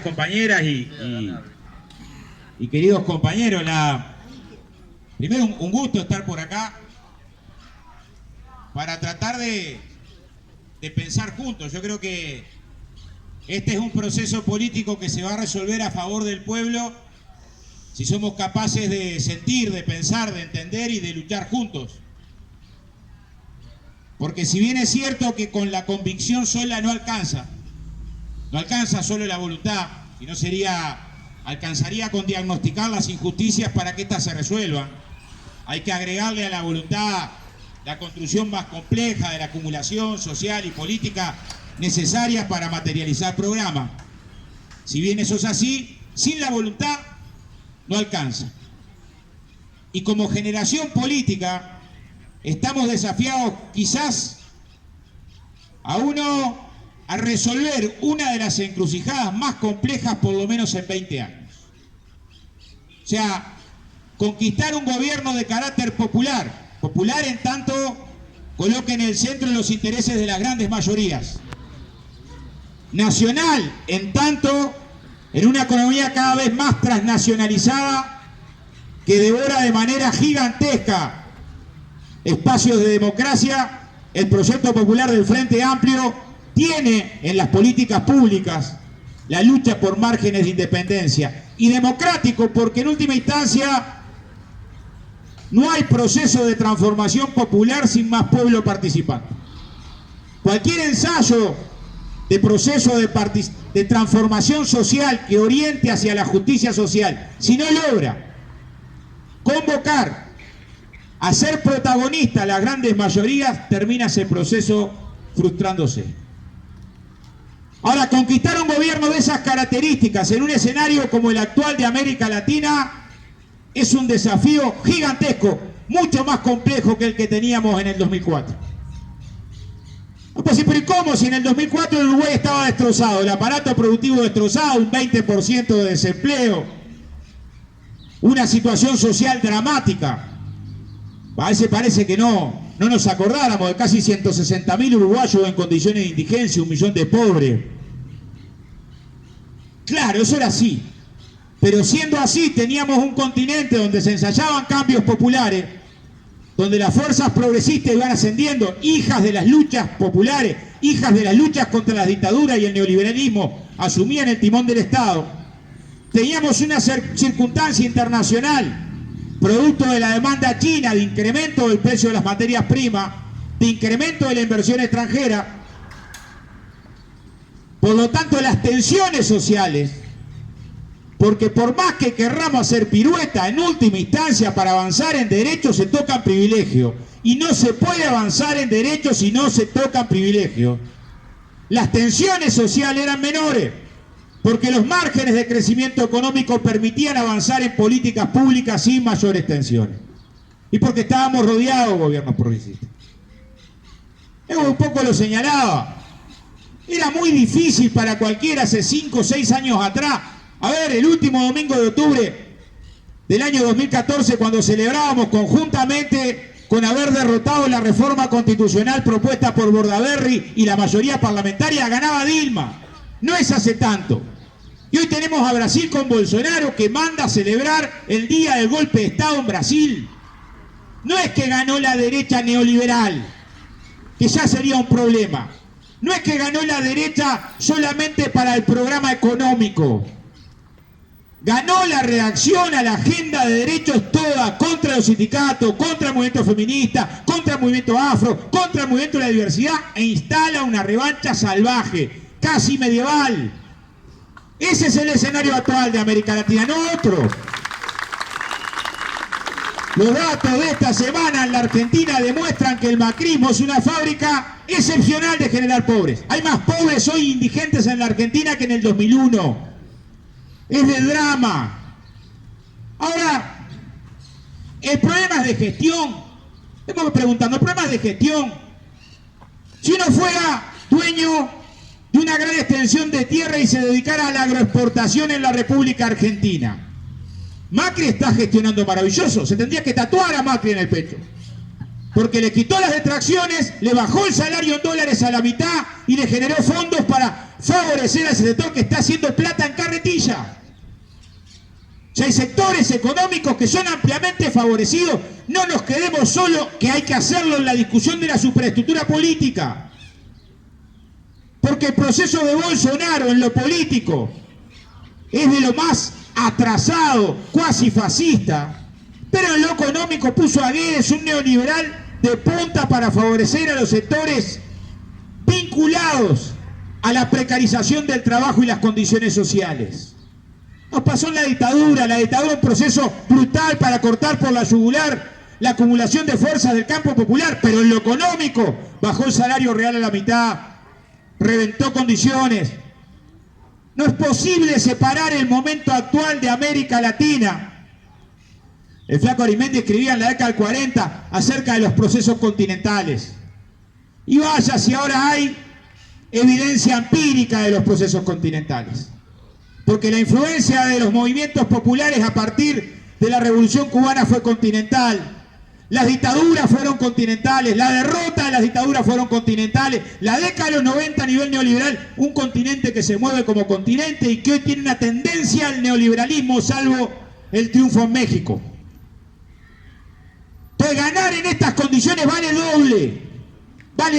compañeras y queridos compañeros, primero un gusto estar por acá para tratar de pensar juntos. Yo creo que este es un proceso político que se va a resolver a favor del pueblo si somos capaces de sentir, de pensar, de entender y de luchar juntos. Porque si bien es cierto que con la convicción sola no alcanza solo la voluntad, y no alcanzaría con diagnosticar las injusticias para que éstas se resuelvan. Hay que agregarle a la voluntad la construcción más compleja de la acumulación social y política necesaria para materializar programas. Si bien eso es así, sin la voluntad no alcanza. Y como generación política estamos desafiados quizás a resolver una de las encrucijadas más complejas por lo menos en 20 años. O sea, conquistar un gobierno de carácter popular en tanto coloque en el centro los intereses de las grandes mayorías. Nacional en tanto en una economía cada vez más transnacionalizada que devora de manera gigantesca espacios de democracia. El proyecto popular del Frente Amplio tiene en las políticas públicas la lucha por márgenes de independencia, y democrático porque en última instancia no hay proceso de transformación popular sin más pueblo participante. Cualquier ensayo de proceso de transformación social que oriente hacia la justicia social, si no logra convocar a ser protagonista las grandes mayorías, termina ese proceso frustrándose. Ahora, conquistar un gobierno de esas características en un escenario como el actual de América Latina es un desafío gigantesco, mucho más complejo que el que teníamos en el 2004. Pues, pero ¿y cómo? Si en el 2004 el Uruguay estaba destrozado, el aparato productivo destrozado, un 20% de desempleo, una situación social dramática. A veces parece que no nos acordáramos de casi 160.000 uruguayos en condiciones de indigencia, 1 millón de pobres. Claro, eso era así. Pero siendo así, teníamos un continente donde se ensayaban cambios populares, donde las fuerzas progresistas iban ascendiendo, hijas de las luchas populares, hijas de las luchas contra la dictadura y el neoliberalismo, asumían el timón del Estado. Teníamos una circunstancia internacional producto de la demanda china, de incremento del precio de las materias primas, de incremento de la inversión extranjera. Por lo tanto, las tensiones sociales, porque por más que querramos hacer pirueta, en última instancia para avanzar en derechos se tocan privilegios, y no se puede avanzar en derechos si no se tocan privilegios. Las tensiones sociales eran menores, porque los márgenes de crecimiento económico permitían avanzar en políticas públicas sin mayores tensiones. Y porque estábamos rodeados de gobiernos progresistas. Yo un poco lo señalaba. Era muy difícil para cualquiera hace 5 o 6 años atrás. A ver, el último domingo de octubre del año 2014, cuando celebrábamos conjuntamente con haber derrotado la reforma constitucional propuesta por Bordaberry y la mayoría parlamentaria, ganaba Dilma. No es hace tanto. Y hoy tenemos a Brasil con Bolsonaro, que manda a celebrar el día del golpe de Estado en Brasil. No es que ganó la derecha neoliberal, que ya sería un problema. No es que ganó la derecha solamente para el programa económico. Ganó la reacción a la agenda de derechos toda, contra los sindicatos, contra el movimiento feminista, contra el movimiento afro, contra el movimiento de la diversidad, e instala una revancha salvaje, casi medieval. Ese es el escenario actual de América Latina, no otro. Los datos de esta semana en la Argentina demuestran que el macrismo es una fábrica excepcional de generar pobres. Hay más pobres hoy indigentes en la Argentina que en el 2001. Es de drama. Ahora, el problema es de gestión. Estamos preguntando, el problema es de gestión. Si uno fuera dueño de una gran extensión de tierra y se dedicara a la agroexportación en la República Argentina, Macri está gestionando maravilloso. Se tendría que tatuar a Macri en el pecho, porque le quitó las detracciones, le bajó el salario en dólares a la mitad y le generó fondos para favorecer a ese sector que está haciendo plata en carretilla. O sea, hay sectores económicos que son ampliamente favorecidos. No nos quedemos solo que hay que hacerlo en la discusión de la superestructura política. Porque el proceso de Bolsonaro en lo político es de lo más atrasado, cuasi fascista. Pero en lo económico puso a Guedes, un neoliberal de punta, para favorecer a los sectores vinculados a la precarización del trabajo y las condiciones sociales. Nos pasó en la dictadura un proceso brutal para cortar por la yugular la acumulación de fuerzas del campo popular, pero en lo económico bajó el salario real a la mitad, reventó condiciones. No es posible separar el momento actual de América Latina. El flaco Arimendi escribía en la década del 40 acerca de los procesos continentales. Y vaya si ahora hay evidencia empírica de los procesos continentales. Porque la influencia de los movimientos populares a partir de la Revolución Cubana fue continental. Las dictaduras fueron continentales, la derrota de las dictaduras fueron continentales, la década de los 90 a nivel neoliberal, un continente que se mueve como continente y que hoy tiene una tendencia al neoliberalismo, salvo el triunfo en México. Entonces, ganar en estas condiciones vale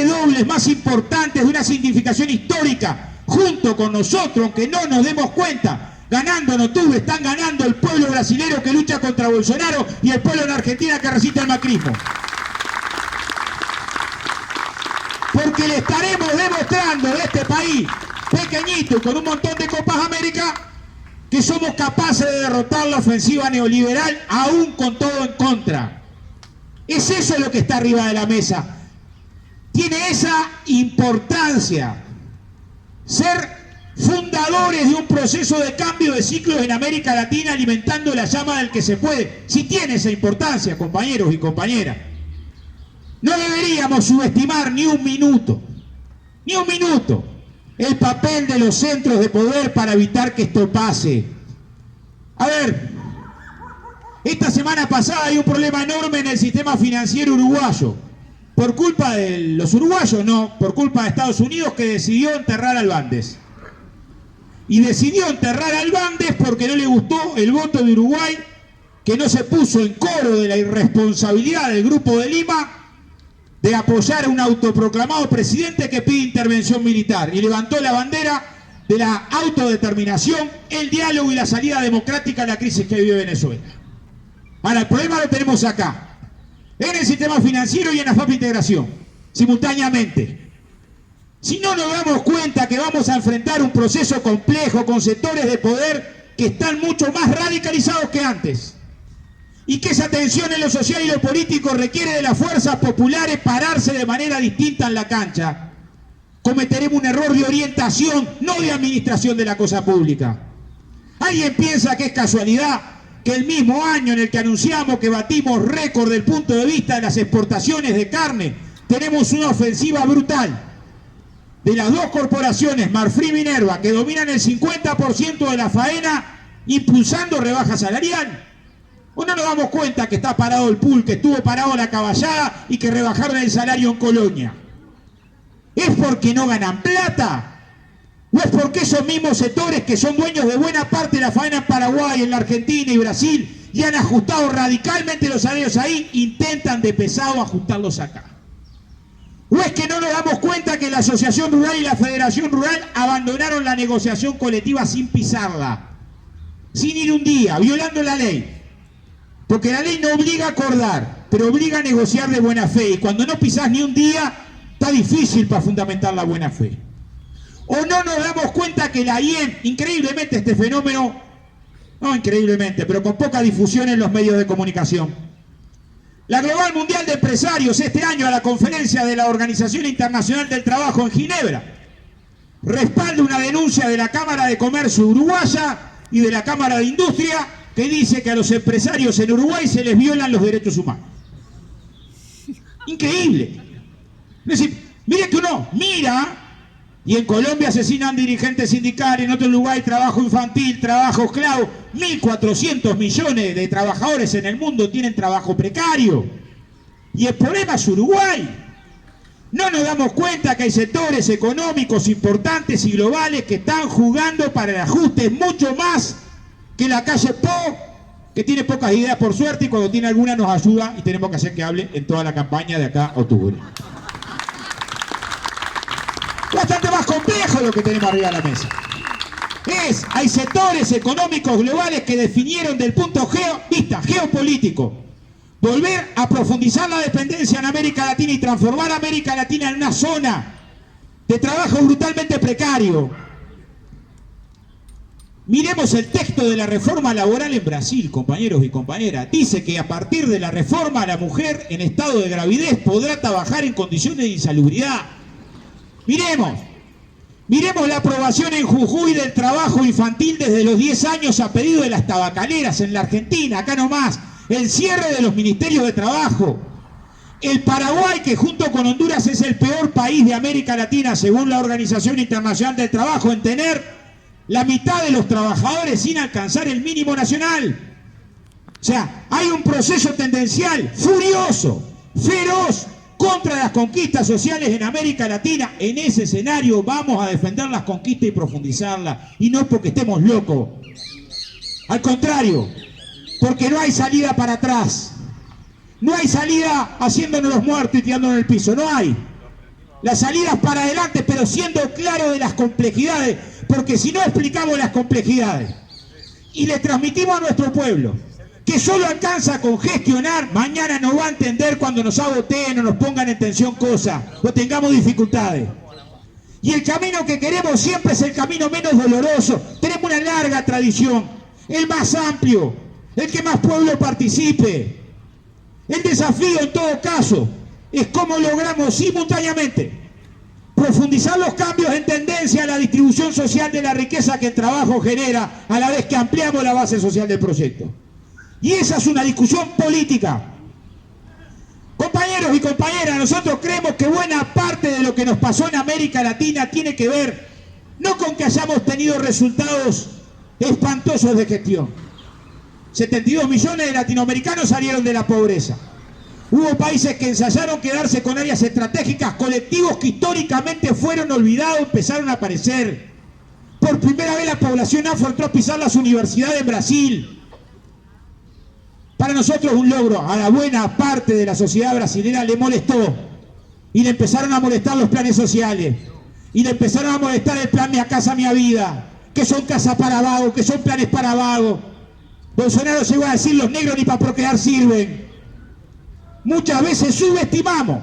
doble, es más importante, es de una significación histórica. Junto con nosotros, aunque no nos demos cuenta, ganando en octubre están ganando el pueblo brasilero que lucha contra Bolsonaro y el pueblo en Argentina que resiste al macrismo. Porque le estaremos demostrando de este país pequeñito y con un montón de Copas América que somos capaces de derrotar la ofensiva neoliberal aún con todo en contra. Es eso lo que está arriba de la mesa. Tiene esa importancia ser fundadores de un proceso de cambio de ciclos en América Latina, alimentando la llama del que se puede. Si tiene esa importancia, compañeros y compañeras, no deberíamos subestimar ni un minuto, el papel de los centros de poder para evitar que esto pase. A ver, esta semana pasada hay un problema enorme en el sistema financiero uruguayo. ¿Por culpa de los uruguayos? No, por culpa de Estados Unidos, que decidió enterrar al Bandes. Y decidió enterrar al Bandes porque no le gustó el voto de Uruguay, que no se puso en coro de la irresponsabilidad del Grupo de Lima de apoyar a un autoproclamado presidente que pide intervención militar. Y levantó la bandera de la autodeterminación, el diálogo y la salida democrática a la crisis que vive Venezuela. Ahora, el problema lo tenemos acá, en el sistema financiero y en la FAP Integración, simultáneamente. Si no nos damos cuenta que vamos a enfrentar un proceso complejo con sectores de poder que están mucho más radicalizados que antes, y que esa tensión en lo social y lo político requiere de las fuerzas populares pararse de manera distinta en la cancha, cometeremos un error de orientación, no de administración de la cosa pública. ¿Alguien piensa que es casualidad que el mismo año en el que anunciamos que batimos récord desde el punto de vista de las exportaciones de carne, tenemos una ofensiva brutal de las dos corporaciones, Marfrig y Minerva, que dominan el 50% de la faena, impulsando rebaja salarial? ¿O no nos damos cuenta que está parado el pool, que estuvo parado la caballada y que rebajaron el salario en Colonia? ¿Es porque no ganan plata? ¿O es porque esos mismos sectores que son dueños de buena parte de la faena en Paraguay, en la Argentina y Brasil, y han ajustado radicalmente los salarios ahí, intentan de pesado ajustarlos acá? ¿O es que no nos damos cuenta que la Asociación Rural y la Federación Rural abandonaron la negociación colectiva sin pisarla, sin ir un día, violando la ley? Porque la ley no obliga a acordar, pero obliga a negociar de buena fe, y cuando no pisás ni un día, está difícil para fundamentar la buena fe. ¿O no nos damos cuenta que la IEM, increíblemente este fenómeno, no increíblemente, pero con poca difusión en los medios de comunicación, la Global Mundial de Empresarios este año a la conferencia de la Organización Internacional del Trabajo en Ginebra respalda una denuncia de la Cámara de Comercio Uruguaya y de la Cámara de Industria que dice que a los empresarios en Uruguay se les violan los derechos humanos. Increíble. Es decir, mire que uno mira, y en Colombia asesinan dirigentes sindicales, en otro lugar hay trabajo infantil, trabajo esclavo. 1.400 millones de trabajadores en el mundo tienen trabajo precario. Y el problema es Uruguay. No nos damos cuenta que hay sectores económicos importantes y globales que están jugando para el ajuste mucho más que la calle Po, que tiene pocas ideas por suerte y cuando tiene alguna nos ayuda y tenemos que hacer que hable en toda la campaña de acá a octubre. Bastante más complejo lo que tenemos arriba de la mesa. Hay sectores económicos globales que definieron del punto geopolítico volver a profundizar la dependencia en América Latina y transformar a América Latina en una zona de trabajo brutalmente precario. Miremos el texto de la reforma laboral en Brasil, compañeros y compañeras. Dice que a partir de la reforma la mujer en estado de gravidez podrá trabajar en condiciones de insalubridad. Miremos la aprobación en Jujuy del trabajo infantil desde los 10 años a pedido de las tabacaleras en la Argentina, acá nomás. El cierre de los ministerios de trabajo. El Paraguay, que junto con Honduras es el peor país de América Latina, según la Organización Internacional del Trabajo, en tener la mitad de los trabajadores sin alcanzar el mínimo nacional. O sea, hay un proceso tendencial furioso, feroz, contra las conquistas sociales en América Latina. En ese escenario vamos a defender las conquistas y profundizarlas, y no porque estemos locos. Al contrario, porque no hay salida para atrás. No hay salida haciéndonos los muertos y tirándonos en el piso. No hay. La salida es para adelante, pero siendo claro de las complejidades. Porque si no explicamos las complejidades y le transmitimos a nuestro pueblo que solo alcanza con gestionar, mañana no va a entender cuando nos saboteen o nos pongan en tensión cosas o tengamos dificultades. Y el camino que queremos siempre es el camino menos doloroso. Tenemos una larga tradición, el más amplio, el que más pueblo participe. El desafío en todo caso es cómo logramos simultáneamente profundizar los cambios en tendencia a la distribución social de la riqueza que el trabajo genera, a la vez que ampliamos la base social del proyecto. Y esa es una discusión política. Compañeros y compañeras, nosotros creemos que buena parte de lo que nos pasó en América Latina tiene que ver no con que hayamos tenido resultados espantosos de gestión. 72 millones de latinoamericanos salieron de la pobreza. Hubo países que ensayaron quedarse con áreas estratégicas, colectivos que históricamente fueron olvidados, empezaron a aparecer. Por primera vez la población afro entró a pisar las universidades en Brasil. Para nosotros un logro. A la buena parte de la sociedad brasileña le molestó. Y le empezaron a molestar los planes sociales. Y le empezaron a molestar el plan Mi Casa, Mi Vida. Que son casas para vagos, que son planes para vagos. Bolsonaro llegó a decir: los negros ni para procrear sirven. Muchas veces subestimamos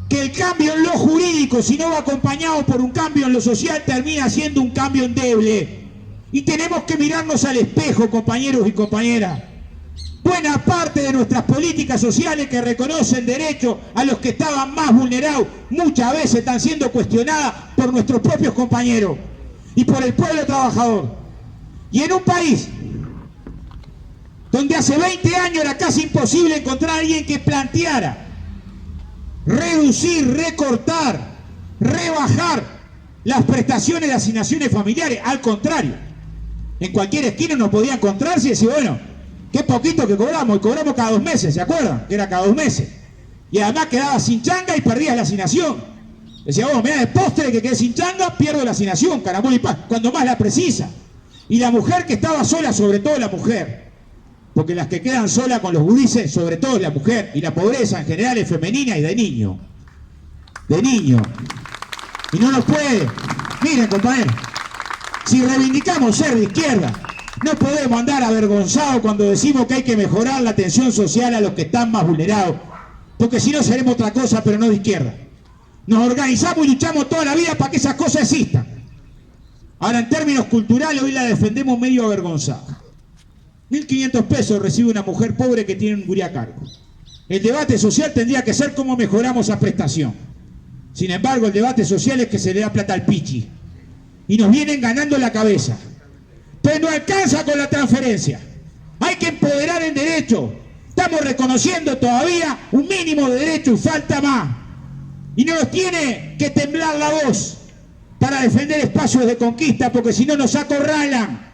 que el cambio en lo jurídico, si no va acompañado por un cambio en lo social, termina siendo un cambio endeble. Y tenemos que mirarnos al espejo, compañeros y compañeras. Buena parte de nuestras políticas sociales que reconocen derechos a los que estaban más vulnerados, muchas veces están siendo cuestionadas por nuestros propios compañeros y por el pueblo trabajador. Y en un país donde hace 20 años era casi imposible encontrar a alguien que planteara reducir, recortar, rebajar las prestaciones de asignaciones familiares. Al contrario, en cualquier esquina uno podía encontrarse y decir: bueno, qué poquito que cobramos, y cobramos cada 2 meses, ¿se acuerdan? Que era cada 2 meses. Y además quedabas sin changa y perdías la asignación. Decía: vos, me da de postre que quedé sin changa, pierdo la asignación, carambola y paz, cuando más la precisa. Y la mujer que estaba sola, sobre todo la mujer, porque las que quedan solas con los gurises, sobre todo es la mujer, y la pobreza en general es femenina y de niño. De niño. Y no nos puede. Miren, compañeros, si reivindicamos ser de izquierda, no podemos andar avergonzados cuando decimos que hay que mejorar la atención social a los que están más vulnerados, porque si no seremos otra cosa, pero no de izquierda. Nos organizamos y luchamos toda la vida para que esas cosas existan. Ahora, en términos culturales, hoy la defendemos medio avergonzada. 1.500 pesos recibe una mujer pobre que tiene un gurí a cargo. El debate social tendría que ser cómo mejoramos esa prestación. Sin embargo, el debate social es que se le da plata al pichi. Y nos vienen ganando la cabeza. Entonces no alcanza con la transferencia. Hay que empoderar en derecho. Estamos reconociendo todavía un mínimo de derecho y falta más. Y no nos tiene que temblar la voz para defender espacios de conquista, porque si no nos acorralan.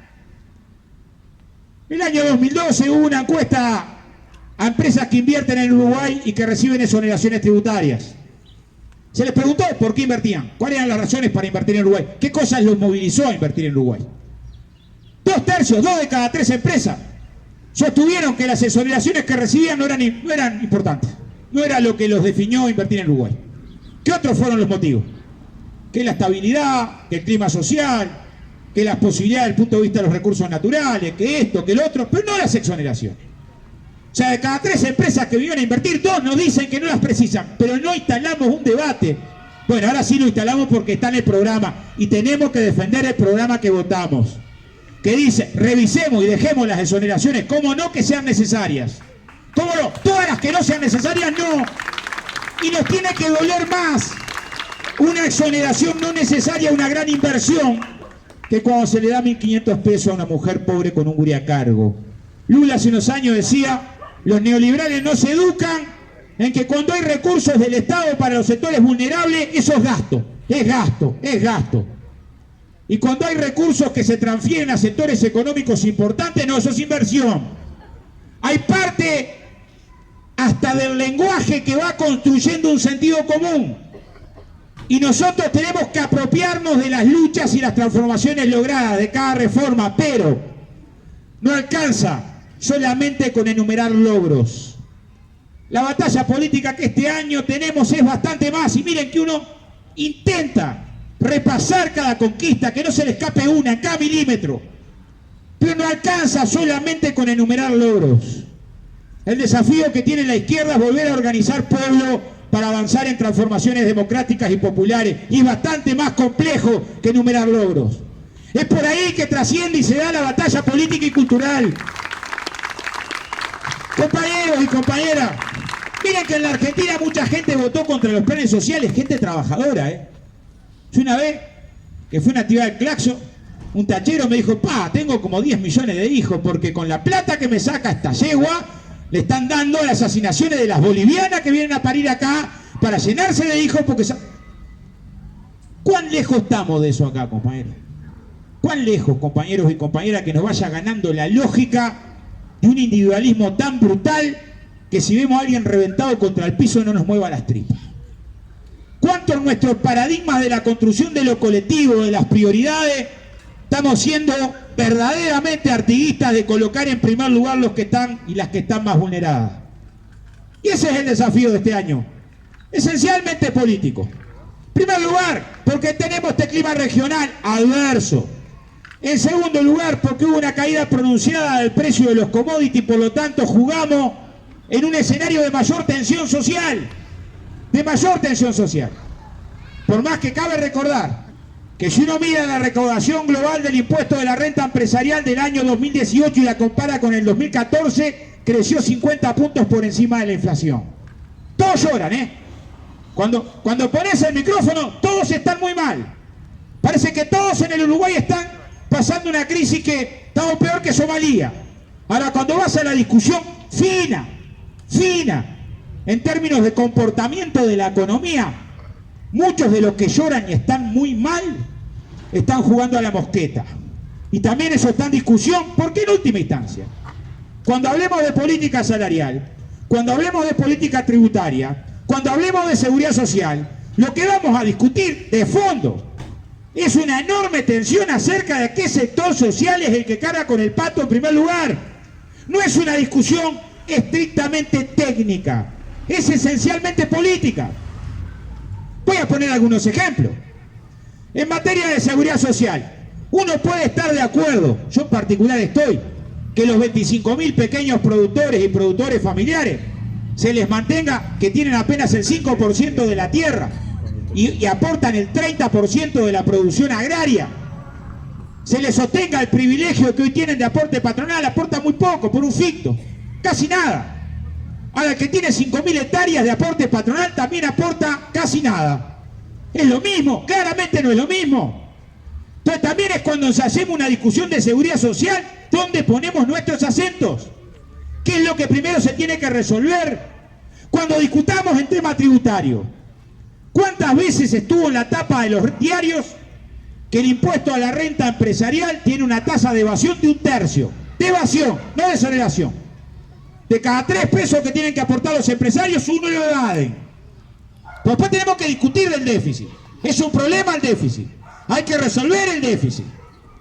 El año 2012 hubo una encuesta a empresas que invierten en Uruguay y que reciben exoneraciones tributarias. Se les preguntó por qué invertían, cuáles eran las razones para invertir en Uruguay, qué cosas los movilizó a invertir en Uruguay. 2/3, 2 de cada 3 empresas sostuvieron que las exoneraciones que recibían no eran importantes, no era lo que los definió invertir en Uruguay. ¿Qué otros fueron los motivos? Que la estabilidad, que el clima social, que las posibilidades desde el punto de vista de los recursos naturales, que esto, que lo otro, pero no las exoneraciones. O sea, de cada 3 empresas que vinieron a invertir, 2 nos dicen que no las precisan, pero no instalamos un debate. Bueno, ahora sí lo instalamos porque está en el programa y tenemos que defender el programa que votamos, que dice, revisemos y dejemos las exoneraciones, cómo no que sean necesarias. ¿Cómo no? Todas las que no sean necesarias, no. Y nos tiene que doler más una exoneración no necesaria, una gran inversión, que cuando se le da 1.500 pesos a una mujer pobre con un gurí a cargo. Lula hace unos años decía, los neoliberales no se educan en que cuando hay recursos del Estado para los sectores vulnerables, eso es gasto, es gasto, es gasto. Y cuando hay recursos que se transfieren a sectores económicos importantes, no, eso es inversión. Hay parte hasta del lenguaje que va construyendo un sentido común. Y nosotros tenemos que apropiarnos de las luchas y las transformaciones logradas de cada reforma, pero no alcanza solamente con enumerar logros. La batalla política que este año tenemos es bastante más, y miren que uno intenta repasar cada conquista, que no se le escape una en cada milímetro, pero no alcanza solamente con enumerar logros. El desafío que tiene la izquierda es volver a organizar pueblo para avanzar en transformaciones democráticas y populares, y es bastante más complejo que enumerar logros. Es por ahí que trasciende y se da la batalla política y cultural. Compañeros y compañeras, miren que en la Argentina mucha gente votó contra los planes sociales, gente trabajadora, Yo una vez, que fue una actividad del Claxo, un tachero me dijo, tengo como 10 millones de hijos, porque con la plata que me saca esta yegua, le están dando las asignaciones de las bolivianas que vienen a parir acá para llenarse de hijos, porque... ¿Cuán lejos estamos de eso acá, compañeros? ¿Cuán lejos, compañeros y compañeras, que nos vaya ganando la lógica de un individualismo tan brutal que si vemos a alguien reventado contra el piso no nos mueva las tripas? ¿Cuánto en nuestros paradigmas de la construcción de lo colectivo, de las prioridades, estamos siendo verdaderamente artiguistas de colocar en primer lugar los que están y las que están más vulneradas? Y ese es el desafío de este año, esencialmente político. En primer lugar, porque tenemos este clima regional adverso. En segundo lugar, porque hubo una caída pronunciada del precio de los commodities, por lo tanto jugamos en un escenario de mayor tensión social. De mayor tensión social. Por más que cabe recordar que si uno mira la recaudación global del impuesto de la renta empresarial del año 2018 y la compara con el 2014, creció 50 puntos por encima de la inflación. Todos lloran, Cuando pones el micrófono, todos están muy mal. Parece que todos en el Uruguay están pasando una crisis que estamos peor que Somalia. Ahora, cuando vas a la discusión fina, en términos de comportamiento de la economía, muchos de los que lloran y están muy mal, están jugando a la mosqueta. Y también eso está en discusión, porque en última instancia, cuando hablemos de política salarial, cuando hablemos de política tributaria, cuando hablemos de seguridad social, lo que vamos a discutir de fondo es una enorme tensión acerca de qué sector social es el que carga con el pato en primer lugar. No es una discusión estrictamente técnica, es esencialmente política. Voy a poner algunos ejemplos. En materia de seguridad social, uno puede estar de acuerdo, yo en particular estoy, que los 25.000 pequeños productores y productores familiares se les mantenga, que tienen apenas el 5% de la tierra y aportan el 30% de la producción agraria, se les sostenga el privilegio que hoy tienen de aporte patronal. Aporta muy poco, por un ficto, casi nada. Ahora, el que tiene 5.000 hectáreas de aporte patronal también aporta casi nada. ¿Es lo mismo? Claramente no es lo mismo. Entonces también es cuando nos hacemos una discusión de seguridad social, ¿dónde ponemos nuestros acentos? ¿Qué es lo que primero se tiene que resolver? Cuando discutamos en tema tributario, ¿cuántas veces estuvo en la tapa de los diarios que el impuesto a la renta empresarial tiene una tasa de evasión de 1/3? De evasión, no de exoneración. De cada 3 pesos que tienen que aportar los empresarios, 1 lo evaden. Pues después tenemos que discutir del déficit. Es un problema el déficit. Hay que resolver el déficit.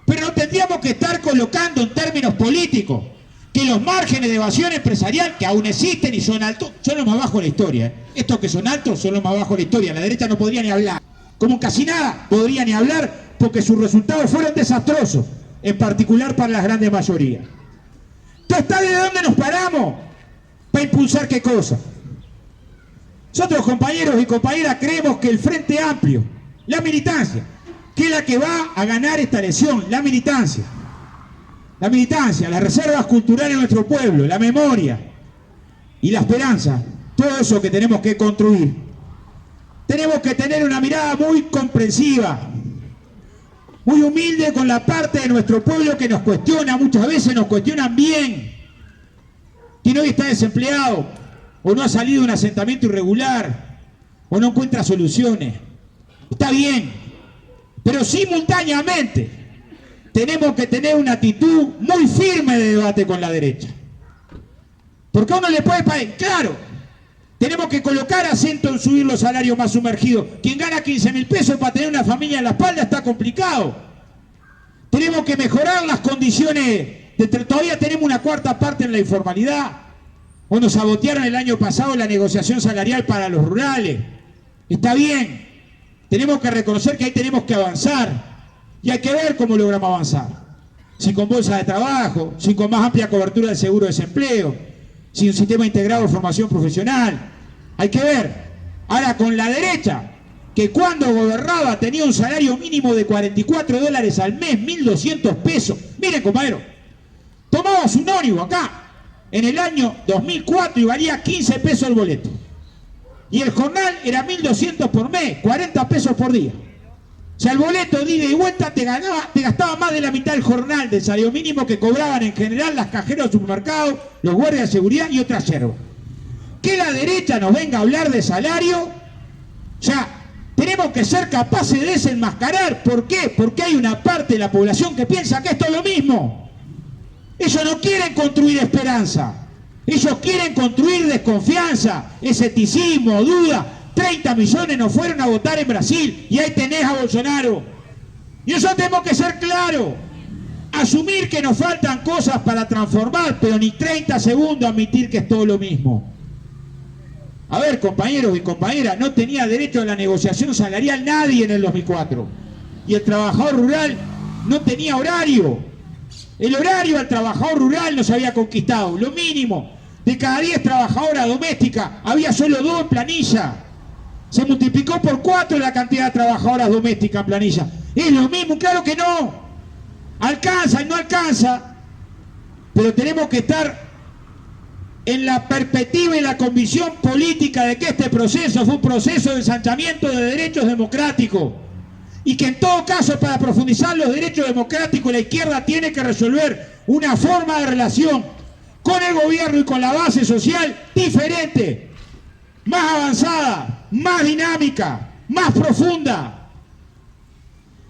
Pero no tendríamos que estar colocando en términos políticos que los márgenes de evasión empresarial, que aún existen y son altos, son los más bajos de la historia. Estos que son altos son los más bajos de la historia. La derecha no podría ni hablar. Como casi nada podría ni hablar porque sus resultados fueron desastrosos, en particular para las grandes mayorías. Entonces, ¿está de dónde nos paramos? ¿Para impulsar qué cosa? Nosotros, compañeros y compañeras, creemos que el Frente Amplio, la militancia, que es la que va a ganar esta elección, la militancia, las reservas culturales de nuestro pueblo, la memoria y la esperanza, todo eso que tenemos que construir. Tenemos que tener una mirada muy comprensiva, muy humilde con la parte de nuestro pueblo que nos cuestiona, muchas veces nos cuestionan bien. Quien hoy está desempleado, o no ha salido de un asentamiento irregular, o no encuentra soluciones. Está bien, pero simultáneamente tenemos que tener una actitud muy firme de debate con la derecha. Porque a uno le puede parecer, claro, tenemos que colocar acento en subir los salarios más sumergidos. Quien gana 15.000 pesos para tener una familia en la espalda está complicado. Tenemos que mejorar las condiciones. Todavía tenemos una cuarta parte en la informalidad. O nos sabotearon el año pasado la negociación salarial para los rurales. Está bien. Tenemos que reconocer que ahí tenemos que avanzar. Y hay que ver cómo logramos avanzar. Si con bolsa de trabajo, si con más amplia cobertura del seguro de desempleo, si un sistema integrado de formación profesional. Hay que ver. Ahora con la derecha, que cuando gobernaba tenía un salario mínimo de $44 al mes, 1.200 pesos. Miren, compañero, tomabas un ónibus acá en el año 2004 y valía 15 pesos el boleto. Y el jornal era 1.200 por mes, 40 pesos por día. O sea, el boleto de ida y vuelta te gastaba más de la mitad del jornal del salario mínimo que cobraban en general las cajeras de supermercados, los guardias de seguridad y otras yerbas. Que la derecha nos venga a hablar de salario, o sea, tenemos que ser capaces de desenmascarar. ¿Por qué? Porque hay una parte de la población que piensa que esto es lo mismo. Ellos no quieren construir esperanza. Ellos quieren construir desconfianza, escepticismo, duda. 30 millones no fueron a votar en Brasil y ahí tenés a Bolsonaro. Y eso tenemos que ser claros. Asumir que nos faltan cosas para transformar, pero ni 30 segundos admitir que es todo lo mismo. A ver, compañeros y compañeras, no tenía derecho a la negociación salarial nadie en el 2004. Y el trabajador rural no tenía horario. El horario al trabajador rural no se había conquistado. Lo mínimo, de cada 10 trabajadoras domésticas, había solo 2 en planilla. Se multiplicó por 4 la cantidad de trabajadoras domésticas en planilla. Es lo mismo, claro que no. Alcanza y no alcanza. Pero tenemos que estar en la perspectiva y la convicción política de que este proceso fue un proceso de ensanchamiento de derechos democráticos. Y que en todo caso, para profundizar los derechos democráticos, la izquierda tiene que resolver una forma de relación con el gobierno y con la base social diferente, más avanzada, más dinámica, más profunda.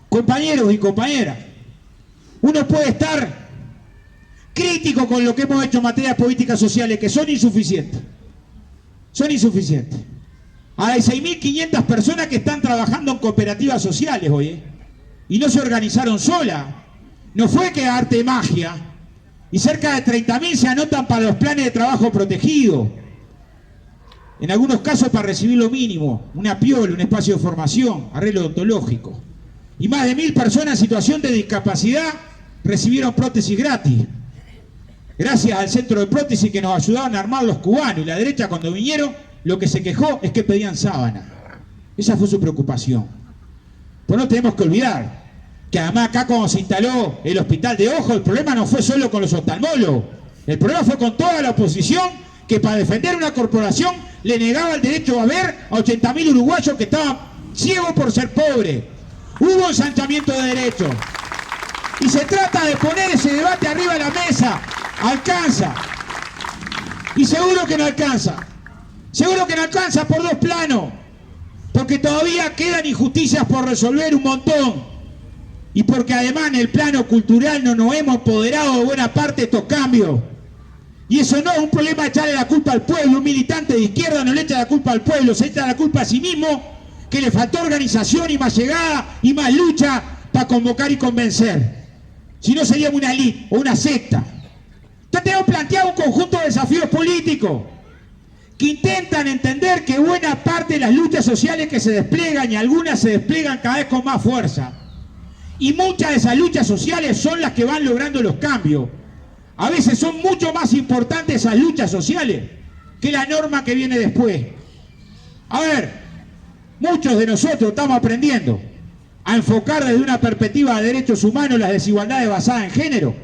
Compañeros y compañeras, uno puede estar crítico con lo que hemos hecho en materia de políticas sociales, que son insuficientes. Son insuficientes. Hay 6.500 personas que están trabajando en cooperativas sociales hoy, y no se organizaron solas. No fue que arte de magia. Y cerca de 30.000 se anotan para los planes de trabajo protegidos. En algunos casos para recibir lo mínimo, una piola, un espacio de formación, arreglo odontológico. Y más de 1.000 personas en situación de discapacidad recibieron prótesis gratis. Gracias al centro de prótesis que nos ayudaban a armar los cubanos. Y la derecha, cuando vinieron, lo que se quejó es que pedían sábana. Esa fue su preocupación. Pues no tenemos que olvidar que además acá cuando se instaló el hospital de ojo, el problema no fue solo con los oftalmólogos. El problema fue con toda la oposición que para defender una corporación le negaba el derecho a ver a 80.000 uruguayos que estaban ciegos por ser pobres. Hubo ensanchamiento de derechos. Y se trata de poner ese debate arriba de la mesa. Alcanza. Y seguro que no alcanza. Seguro que no alcanza por 2 planos. Porque todavía quedan injusticias por resolver un montón. Y porque además en el plano cultural no nos hemos apoderado de buena parte de estos cambios. Y eso no es un problema de echarle la culpa al pueblo. Un militante de izquierda no le echa la culpa al pueblo, se echa la culpa a sí mismo, que le faltó organización y más llegada y más lucha para convocar y convencer. Si no, seríamos una elite o una secta. Entonces tenemos planteado un conjunto de desafíos políticos que intentan entender que buena parte de las luchas sociales que se despliegan, y algunas se despliegan cada vez con más fuerza, y muchas de esas luchas sociales son las que van logrando los cambios. A veces son mucho más importantes esas luchas sociales que la norma que viene después. A ver, muchos de nosotros estamos aprendiendo a enfocar desde una perspectiva de derechos humanos las desigualdades basadas en género,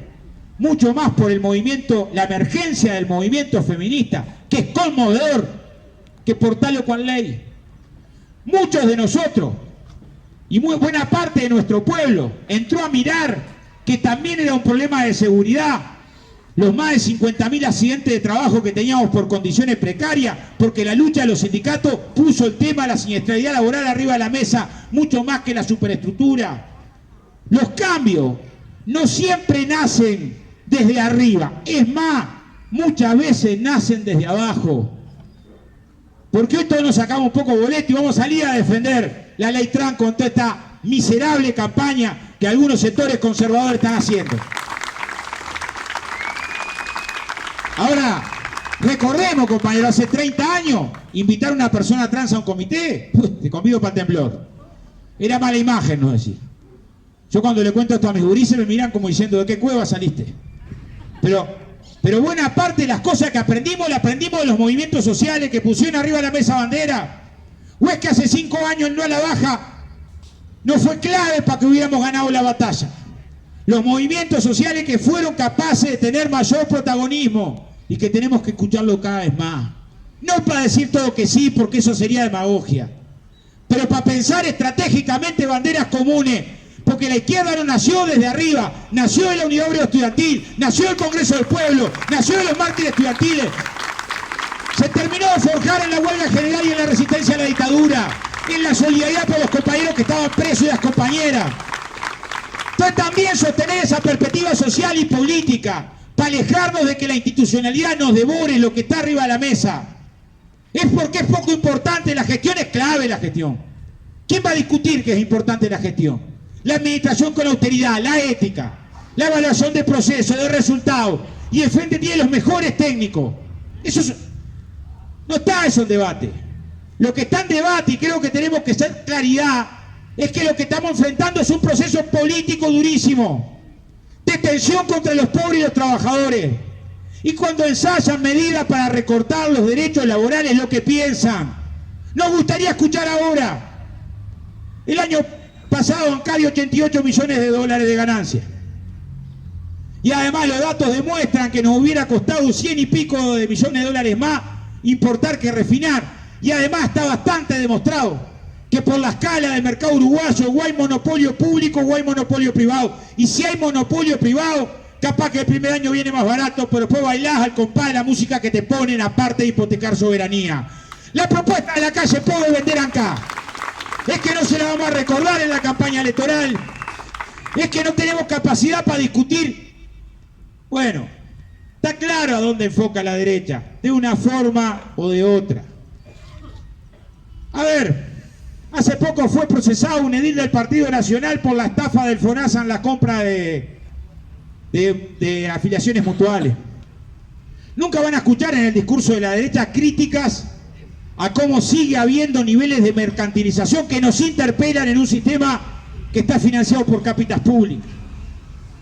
mucho más por el movimiento, la emergencia del movimiento feminista, que es conmovedor, que por tal o cual ley. Muchos de nosotros, y muy buena parte de nuestro pueblo, entró a mirar que también era un problema de seguridad, los más de 50.000 accidentes de trabajo que teníamos por condiciones precarias, porque la lucha de los sindicatos puso el tema de la siniestralidad laboral arriba de la mesa, mucho más que la superestructura. Los cambios no siempre nacen desde arriba, es más, muchas veces nacen desde abajo. Porque hoy todos nos sacamos un poco boleto y vamos a salir a defender la ley trans con toda esta miserable campaña que algunos sectores conservadores están haciendo. Ahora, recordemos, compañeros, hace 30 años, invitar a una persona trans a un comité, te convido para el temblor. Era mala imagen, no decir. Yo cuando le cuento esto a mis gurises me miran como diciendo, ¿de qué cueva saliste? Pero buena parte de las cosas que aprendimos, las aprendimos de los movimientos sociales que pusieron arriba de la mesa bandera. ¿O es que hace 5 años no a la baja no fue clave para que hubiéramos ganado la batalla? Los movimientos sociales que fueron capaces de tener mayor protagonismo y que tenemos que escucharlo cada vez más. No para decir todo que sí, porque eso sería demagogia, pero para pensar estratégicamente banderas comunes, porque la izquierda no nació desde arriba, nació de la Unidad Obrera Estudiantil, nació del Congreso del Pueblo, nació de los mártires estudiantiles, se terminó de forjar en la huelga general y en la resistencia a la dictadura, en la solidaridad por los compañeros que estaban presos y las compañeras. Entonces también sostener esa perspectiva social y política para alejarnos de que la institucionalidad nos devore lo que está arriba de la mesa. Es porque es poco importante, la gestión es clave la gestión. ¿Quién va a discutir que es importante la gestión? La administración con austeridad, la ética, la evaluación de procesos, de resultados, y el frente tiene los mejores técnicos. No está eso en debate. Lo que está en debate, y creo que tenemos que hacer claridad, es que lo que estamos enfrentando es un proceso político durísimo, de tensión contra los pobres y los trabajadores. Y cuando ensayan medidas para recortar los derechos laborales, lo que piensan. Nos gustaría escuchar ahora. El año pasado Bancario 88 millones de dólares de ganancia. Y además los datos demuestran que nos hubiera costado 100 y pico de millones de dólares más importar que refinar. Y además está bastante demostrado que por la escala del mercado uruguayo o hay monopolio público o hay monopolio privado. Y si hay monopolio privado, capaz que el primer año viene más barato, pero después bailás al compás de la música que te ponen, aparte de hipotecar soberanía. La propuesta de la calle puede vender acá. Es que no se la vamos a recordar en la campaña electoral. Es que no tenemos capacidad para discutir. Bueno, está claro a dónde enfoca la derecha, de una forma o de otra. A ver, hace poco fue procesado un edil del Partido Nacional por la estafa del FONASA en la compra de afiliaciones mutuales. Nunca van a escuchar en el discurso de la derecha críticas a cómo sigue habiendo niveles de mercantilización que nos interpelan en un sistema que está financiado por cápitas públicas.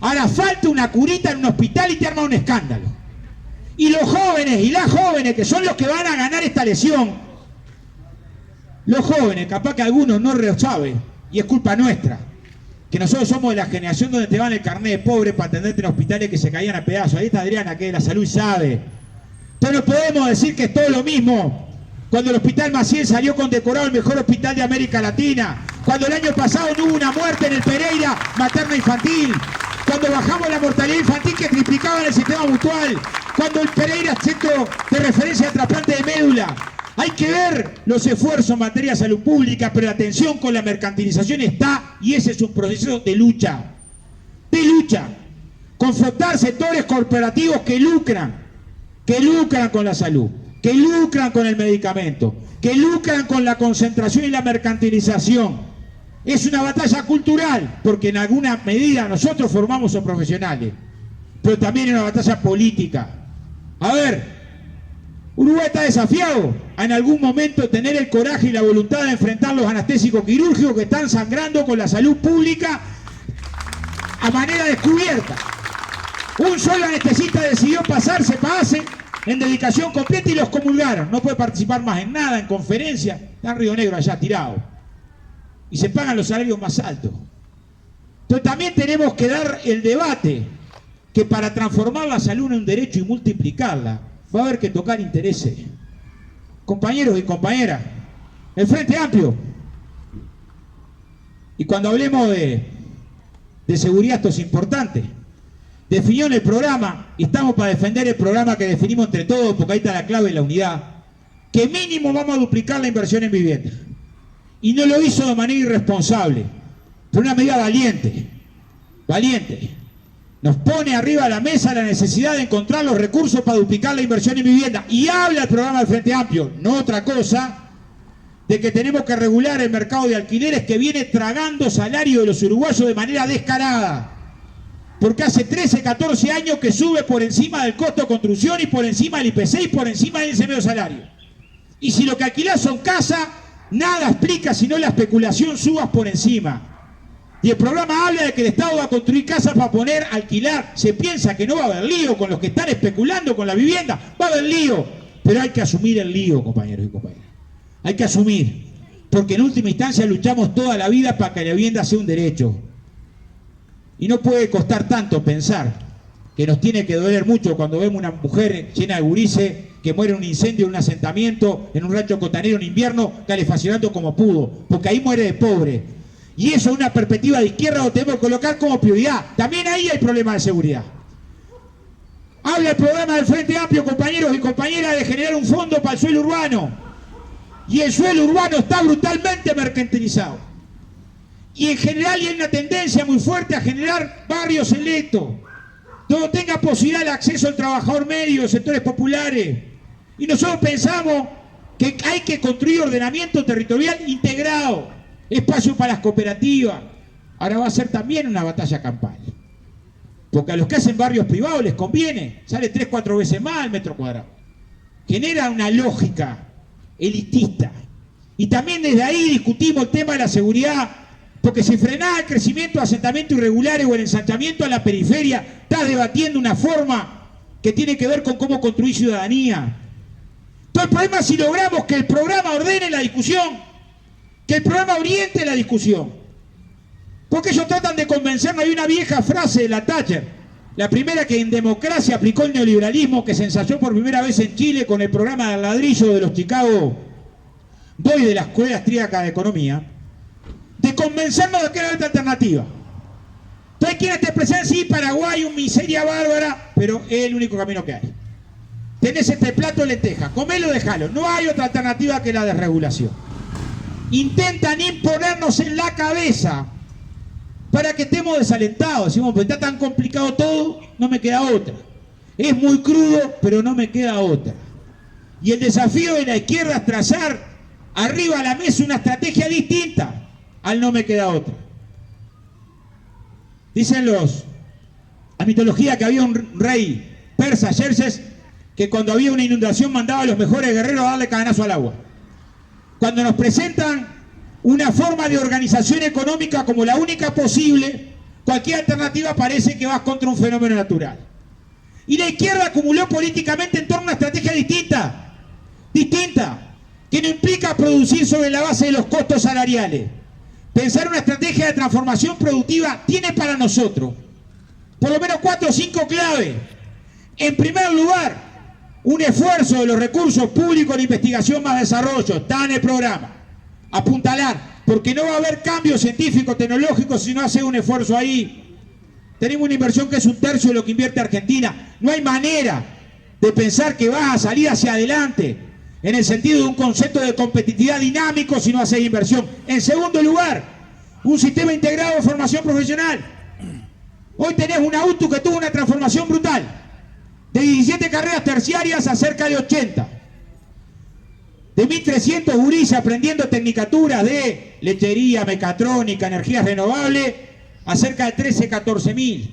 Ahora falta una curita en un hospital y te arma un escándalo. Y los jóvenes y las jóvenes, que son los que van a ganar esta lesión, los jóvenes, capaz que algunos no lo saben, y es culpa nuestra, que nosotros somos de la generación donde te van el carnet de pobre para atenderte en hospitales que se caían a pedazos. Ahí está Adriana, que es de la salud y sabe. Entonces no podemos decir que es todo lo mismo. Cuando el Hospital Maciel salió condecorado el mejor hospital de América Latina, cuando el año pasado no hubo una muerte en el Pereira materna infantil, cuando bajamos la mortalidad infantil que triplicaba en el sistema mutual, cuando el Pereira es centro de referencia de trasplante de médula. Hay que ver los esfuerzos en materia de salud pública, pero la tensión con la mercantilización está, y ese es un proceso de lucha. Confrontar sectores corporativos que lucran que lucran con la salud, que lucran con el medicamento, que lucran con la concentración y la mercantilización. Es una batalla cultural, porque en alguna medida nosotros formamos a profesionales, pero también es una batalla política. A ver, Uruguay está desafiado a en algún momento tener el coraje y la voluntad de enfrentar los anestésicos quirúrgicos que están sangrando con la salud pública a manera descubierta. Un solo anestesista decidió pasarse PASE en dedicación completa y los comulgaron. No puede participar más en nada, en conferencias. Está en Río Negro allá tirado. Y se pagan los salarios más altos. Entonces también tenemos que dar el debate que para transformar la salud en un derecho y multiplicarla, va a haber que tocar intereses. Compañeros y compañeras, el Frente Amplio, y cuando hablemos de seguridad esto es importante, definió en el programa, y estamos para defender el programa que definimos entre todos, porque ahí está la clave de la unidad, que mínimo vamos a duplicar la inversión en vivienda. Y no lo hizo de manera irresponsable, pero una medida valiente, valiente. Nos pone arriba de la mesa la necesidad de encontrar los recursos para duplicar la inversión en vivienda. Y habla el programa del Frente Amplio, no otra cosa, de que tenemos que regular el mercado de alquileres que viene tragando salario de los uruguayos de manera descarada. Porque hace 13, 14 años que sube por encima del costo de construcción y por encima del IPC y por encima del índice medio salario. Y si lo que alquilás son casas, nada explica si no la especulación subas por encima. Y el programa habla de que el Estado va a construir casas para poner a alquilar. Se piensa que no va a haber lío con los que están especulando con la vivienda. Va a haber lío. Pero hay que asumir el lío, compañeros y compañeras. Hay que asumir. Porque en última instancia luchamos toda la vida para que la vivienda sea un derecho. Y no puede costar tanto pensar que nos tiene que doler mucho cuando vemos una mujer llena de gurises que muere en un incendio en un asentamiento, en un rancho costanero en invierno, calefaccionando como pudo. Porque ahí muere de pobre. Y eso es una perspectiva de izquierda lo tenemos que colocar como prioridad. También ahí hay problemas de seguridad. Habla el programa del Frente Amplio, compañeros y compañeras, de generar un fondo para el suelo urbano. Y el suelo urbano está brutalmente mercantilizado. Y en general hay una tendencia muy fuerte a generar barrios selectos, donde tenga posibilidad de acceso al trabajador medio, de sectores populares. Y nosotros pensamos que hay que construir ordenamiento territorial integrado. Espacio para las cooperativas. Ahora va a ser también una batalla campal. Porque a los que hacen barrios privados les conviene. Sale 3, 4 veces más el metro cuadrado. Genera una lógica elitista. Y también desde ahí discutimos el tema de la seguridad. Porque si frenás el crecimiento de asentamientos irregulares o el ensanchamiento a la periferia, estás debatiendo una forma que tiene que ver con cómo construir ciudadanía. Entonces el problema es si logramos que el programa ordene la discusión. Que el programa oriente la discusión. Porque ellos tratan de convencernos. Hay una vieja frase de la Thatcher, la primera que en democracia aplicó el neoliberalismo, que se ensayó por primera vez en Chile con el programa del ladrillo de los Chicago Boys de la Escuela Austríaca de Economía, de convencernos de que era otra alternativa. Entonces hay quienes te presentan, sí, Paraguay, una miseria bárbara, pero es el único camino que hay. Tenés este plato de lentejas, comelo, dejalo. No hay otra alternativa que la desregulación. Intentan imponernos en la cabeza para que estemos desalentados. Decimos, pues está tan complicado todo, no me queda otra. Es muy crudo, pero no me queda otra. Y el desafío de la izquierda es trazar arriba a la mesa una estrategia distinta al no me queda otra. Dicen la mitología que había un rey persa, Xerxes, que cuando había una inundación mandaba a los mejores guerreros a darle cadenazo al agua. Cuando nos presentan una forma de organización económica como la única posible, cualquier alternativa parece que vas contra un fenómeno natural. Y la izquierda acumuló políticamente en torno a una estrategia distinta, que no implica producir sobre la base de los costos salariales. Pensar una estrategia de transformación productiva tiene para nosotros por lo menos 4 o 5 claves. En primer lugar, un esfuerzo de los recursos públicos en investigación más desarrollo, está en el programa. Apuntalar, porque no va a haber cambio científico, tecnológico si no hace un esfuerzo ahí. Tenemos una inversión que es 1/3 de lo que invierte Argentina. No hay manera de pensar que vas a salir hacia adelante en el sentido de un concepto de competitividad dinámico si no haces inversión. En segundo lugar, un sistema integrado de formación profesional. Hoy tenés una UTU que tuvo una transformación brutal. De 17 carreras terciarias a cerca de 80. De 1.300 gurises aprendiendo tecnicaturas de lechería, mecatrónica, energías renovables, a cerca de 13, 14.000.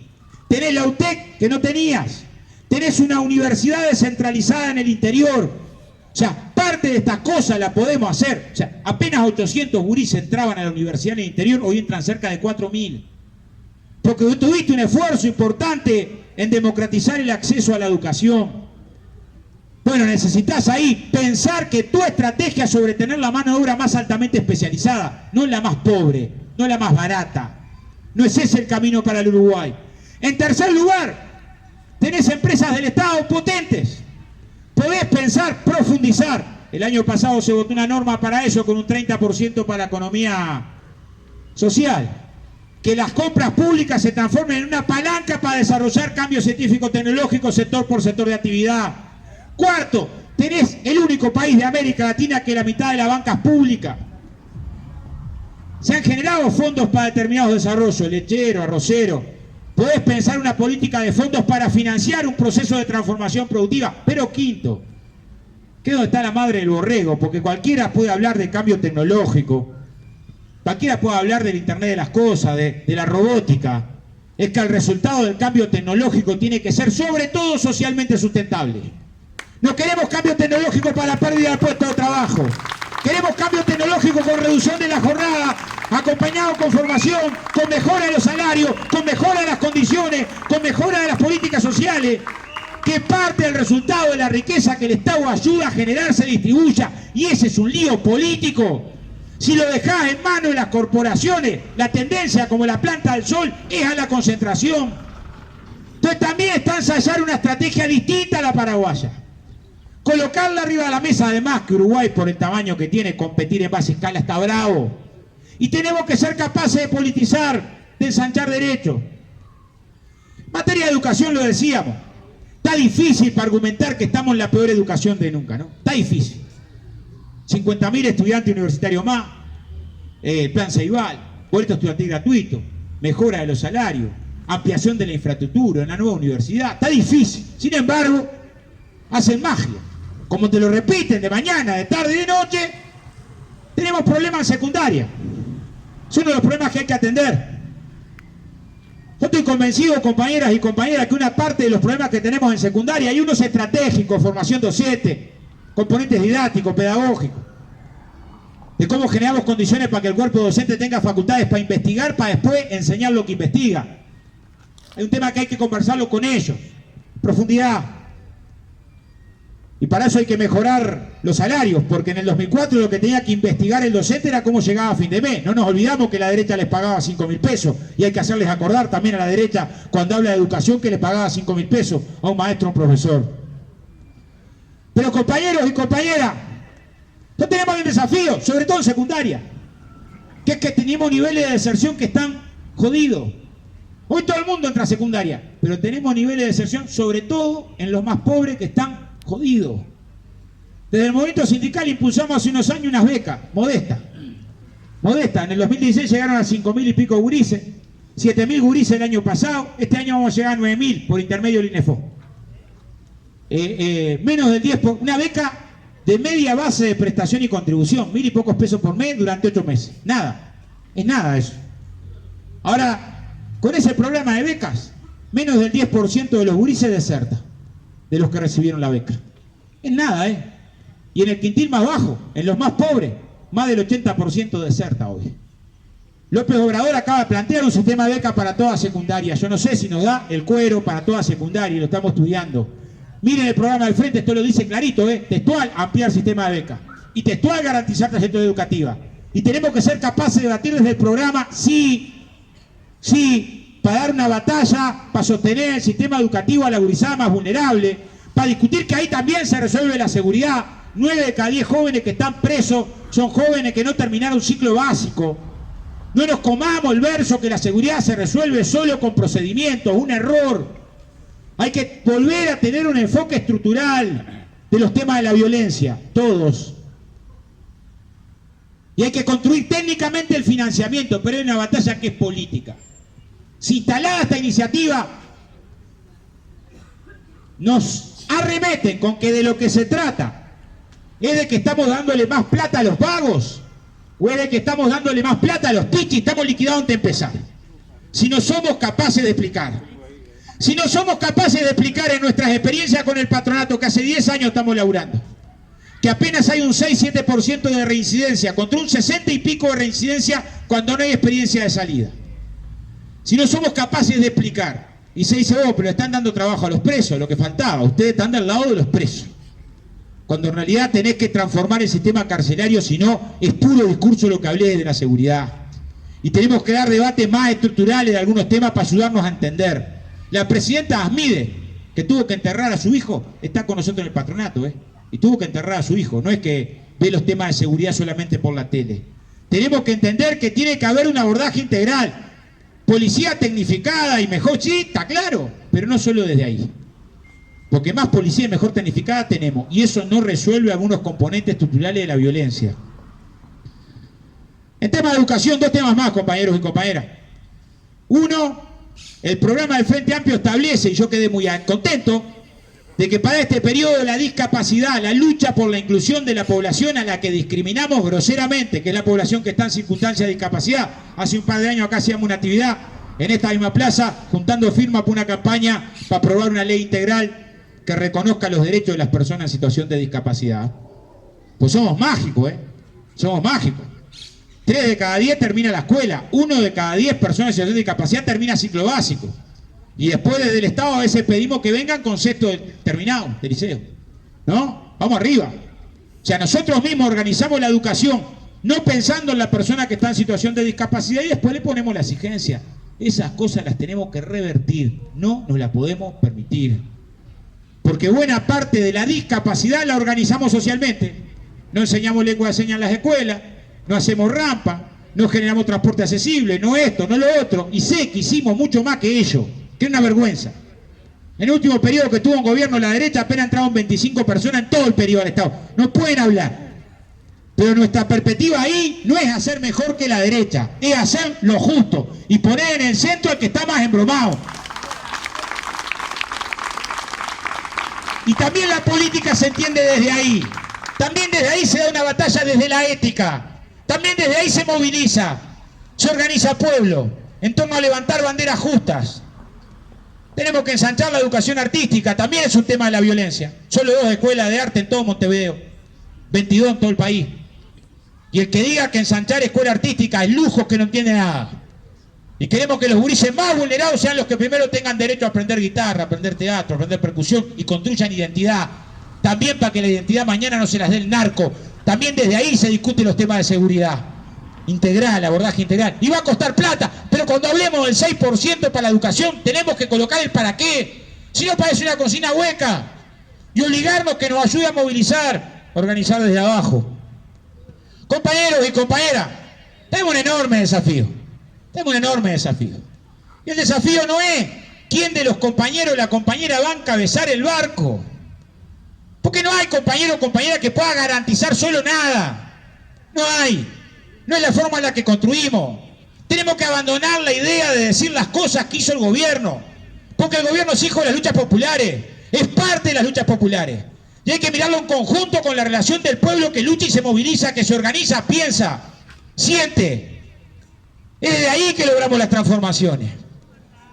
Tenés la UTEC que no tenías. Tenés una universidad descentralizada en el interior. O sea, parte de estas cosas la podemos hacer. O sea, apenas 800 gurises entraban a la universidad en el interior, hoy entran cerca de 4.000. Porque tuviste un esfuerzo importante en democratizar el acceso a la educación. Bueno, necesitas ahí pensar que tu estrategia sobre tener la mano de obra más altamente especializada, no la más pobre, no la más barata. No es ese el camino para el Uruguay. En tercer lugar, tenés empresas del Estado potentes. Podés pensar, profundizar. El año pasado se votó una norma para eso con un 30% para la economía social. Que las compras públicas se transformen en una palanca para desarrollar cambios científico-tecnológicos sector por sector de actividad. Cuarto, tenés el único país de América Latina que la mitad de la banca es pública. Se han generado fondos para determinados desarrollos, lechero, arrocero. Podés pensar una política de fondos para financiar un proceso de transformación productiva. Pero quinto, que es donde está la madre del borrego, porque cualquiera puede hablar de cambio tecnológico, cualquiera puede hablar del Internet de las cosas, de la robótica. Es que el resultado del cambio tecnológico tiene que ser sobre todo socialmente sustentable. No queremos cambio tecnológico para la pérdida de puestos de trabajo. Queremos cambio tecnológico con reducción de la jornada, acompañado con formación, con mejora de los salarios, con mejora de las condiciones, con mejora de las políticas sociales, que parte del resultado de la riqueza que el Estado ayuda a generar se distribuya. Y ese es un lío político. Si lo dejás en manos de las corporaciones, la tendencia, como la planta del sol, es a la concentración. Entonces también está ensayar una estrategia distinta a la paraguaya. Colocarla arriba de la mesa, además que Uruguay, por el tamaño que tiene, competir en base a escala está bravo. Y tenemos que ser capaces de politizar, de ensanchar derechos. En materia de educación lo decíamos. Está difícil para argumentar que estamos en la peor educación de nunca, ¿no? Está difícil. 50.000 estudiantes universitarios más, plan Ceibal, boleto estudiantil gratuito, mejora de los salarios, ampliación de la infraestructura, una nueva universidad. Está difícil. Sin embargo, hacen magia. Como te lo repiten de mañana, de tarde y de noche, tenemos problemas en secundaria. Es uno de los problemas que hay que atender. Yo estoy convencido, compañeras y compañeras, que una parte de los problemas que tenemos en secundaria, hay unos estratégicos, formación docente, componentes didácticos, pedagógicos, de cómo generamos condiciones para que el cuerpo docente tenga facultades para investigar, para después enseñar lo que investiga. Hay un tema que hay que conversarlo con ellos, profundidad. Y para eso hay que mejorar los salarios, porque en el 2004 lo que tenía que investigar el docente era cómo llegaba a fin de mes. No nos olvidamos que la derecha les pagaba 5.000 pesos, y hay que hacerles acordar también a la derecha, cuando habla de educación, que le pagaba 5.000 pesos a un maestro o un profesor. Pero compañeros y compañeras, no tenemos un desafío, sobre todo en secundaria, que es que tenemos niveles de deserción que están jodidos. Hoy todo el mundo entra a secundaria, pero tenemos niveles de deserción, sobre todo en los más pobres, que están jodidos. Desde el movimiento sindical impulsamos hace unos años unas becas, modestas. En el 2016 llegaron a 5.000 y pico gurises, 7.000 gurises el año pasado, este año vamos a llegar a 9.000 por intermedio del INEFO. Menos del 10%, una beca de media base de prestación y contribución, 1.000 y pocos pesos por mes durante 8 meses. Nada, es nada eso. Ahora, con ese programa de becas, menos del 10% de los gurises deserta, de los que recibieron la beca. Es nada, ¿eh? Y en el quintil más bajo, en los más pobres, más del 80% deserta hoy. López Obrador acaba de plantear un sistema de beca para toda secundaria. Yo no sé si nos da el cuero para toda secundaria, y lo estamos estudiando. Miren el programa del Frente, esto lo dice clarito, textual, ampliar sistema de beca. Y textual, garantizar trayectoria educativa. Y tenemos que ser capaces de debatir desde el programa, sí, para dar una batalla, para sostener el sistema educativo a la gurizada más vulnerable, para discutir que ahí también se resuelve la seguridad. 9 de cada 10 jóvenes que están presos son jóvenes que no terminaron un ciclo básico. No nos comamos el verso que la seguridad se resuelve solo con procedimientos, un error. Hay que volver a tener un enfoque estructural de los temas de la violencia, todos. Y hay que construir técnicamente el financiamiento, pero hay una batalla que es política. Si instalada esta iniciativa nos arremeten con que de lo que se trata es de que estamos dándole más plata a los vagos, o es de que estamos dándole más plata a los tichis, estamos liquidados antes de empezar. Si no somos capaces de explicar, si no somos capaces de explicar en nuestras experiencias con el patronato que hace 10 años estamos laburando, que apenas hay un 6-7% de reincidencia, contra un 60 y pico de reincidencia cuando no hay experiencia de salida. Si no somos capaces de explicar, y se dice, oh, pero están dando trabajo a los presos, lo que faltaba, ustedes están del lado de los presos. Cuando en realidad tenés que transformar el sistema carcelario, si no, es puro discurso lo que hablé de la seguridad. Y tenemos que dar debates más estructurales de algunos temas para ayudarnos a entender. La presidenta Asmide, que tuvo que enterrar a su hijo, está con nosotros en el patronato, y tuvo que enterrar a su hijo, no es que ve los temas de seguridad solamente por la tele. Tenemos que entender que tiene que haber un abordaje integral. Policía tecnificada y mejor, sí, está claro, pero no solo desde ahí. Porque más policía y mejor tecnificada tenemos, y eso no resuelve algunos componentes estructurales de la violencia. En tema de educación, dos temas más, compañeros y compañeras. Uno, el programa del Frente Amplio establece, y yo quedé muy contento, de que para este periodo la discapacidad, la lucha por la inclusión de la población a la que discriminamos groseramente, que es la población que está en circunstancias de discapacidad. Hace un par de años acá hacíamos una actividad en esta misma plaza, juntando firmas para una campaña para aprobar una ley integral que reconozca los derechos de las personas en situación de discapacidad. Pues somos mágicos, somos mágicos. 3 de cada 10 termina la escuela, 1 de cada 10 personas en situación de discapacidad termina ciclo básico. Y después desde el Estado a veces pedimos que vengan con sexto terminado de liceo. ¿No? Vamos arriba. O sea, nosotros mismos organizamos la educación, no pensando en la persona que está en situación de discapacidad, y después le ponemos la exigencia. Esas cosas las tenemos que revertir, no nos las podemos permitir. Porque buena parte de la discapacidad la organizamos socialmente. No enseñamos lengua de señas en las escuelas, no hacemos rampa, no generamos transporte accesible, no esto, no lo otro. Y sé que hicimos mucho más que ello, que es una vergüenza. En el último periodo que tuvo un gobierno la derecha apenas entraron 25 personas en todo el periodo del Estado. No pueden hablar. Pero nuestra perspectiva ahí no es hacer mejor que la derecha, es hacer lo justo y poner en el centro al que está más embromado. Y también la política se entiende desde ahí. También desde ahí se da una batalla desde la ética. También desde ahí se moviliza. Se organiza pueblo en torno a levantar banderas justas. Tenemos que ensanchar la educación artística. También es un tema de la violencia. Solo 2 escuelas de arte en todo Montevideo. 22 en todo el país. Y el que diga que ensanchar escuela artística es lujo, que no entiende nada. Y queremos que los gurises más vulnerados sean los que primero tengan derecho a aprender guitarra, aprender teatro, aprender percusión y construyan identidad. También para que la identidad mañana no se las dé el narco. También desde ahí se discuten los temas de seguridad. Integral, abordaje integral. Y va a costar plata, pero cuando hablemos del 6% para la educación, tenemos que colocar el para qué. Si no parece una cocina hueca. Y obligarnos que nos ayude a movilizar, organizar desde abajo. Compañeros y compañeras, tenemos un enorme desafío. Tenemos un enorme desafío. Y el desafío no es quién de los compañeros o la compañera va a encabezar el barco. Porque no hay compañero o compañera que pueda garantizar solo nada. No hay. No es la forma en la que construimos. Tenemos que abandonar la idea de decir las cosas que hizo el gobierno. Porque el gobierno es hijo de las luchas populares. Es parte de las luchas populares. Y hay que mirarlo en conjunto con la relación del pueblo que lucha y se moviliza, que se organiza, piensa, siente. Es de ahí que logramos las transformaciones.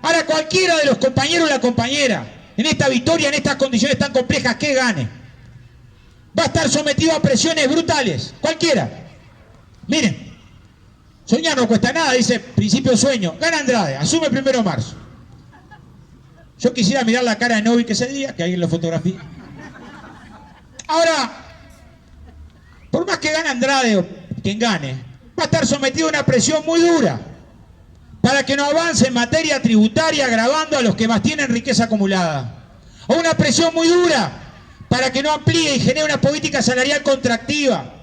Ahora cualquiera de los compañeros o la compañera, en esta victoria, en estas condiciones tan complejas, que gane, va a estar sometido a presiones brutales. Cualquiera. Miren, soñar no cuesta nada, dice Principio Sueño. Gana Andrade, asume el 1 de marzo. Yo quisiera mirar la cara de Novik ese día, que alguien lo fotografía. Ahora, por más que gane Andrade o quien gane, va a estar sometido a una presión muy dura para que no avance en materia tributaria agravando a los que más tienen riqueza acumulada. O una presión muy dura para que no amplíe y genere una política salarial contractiva.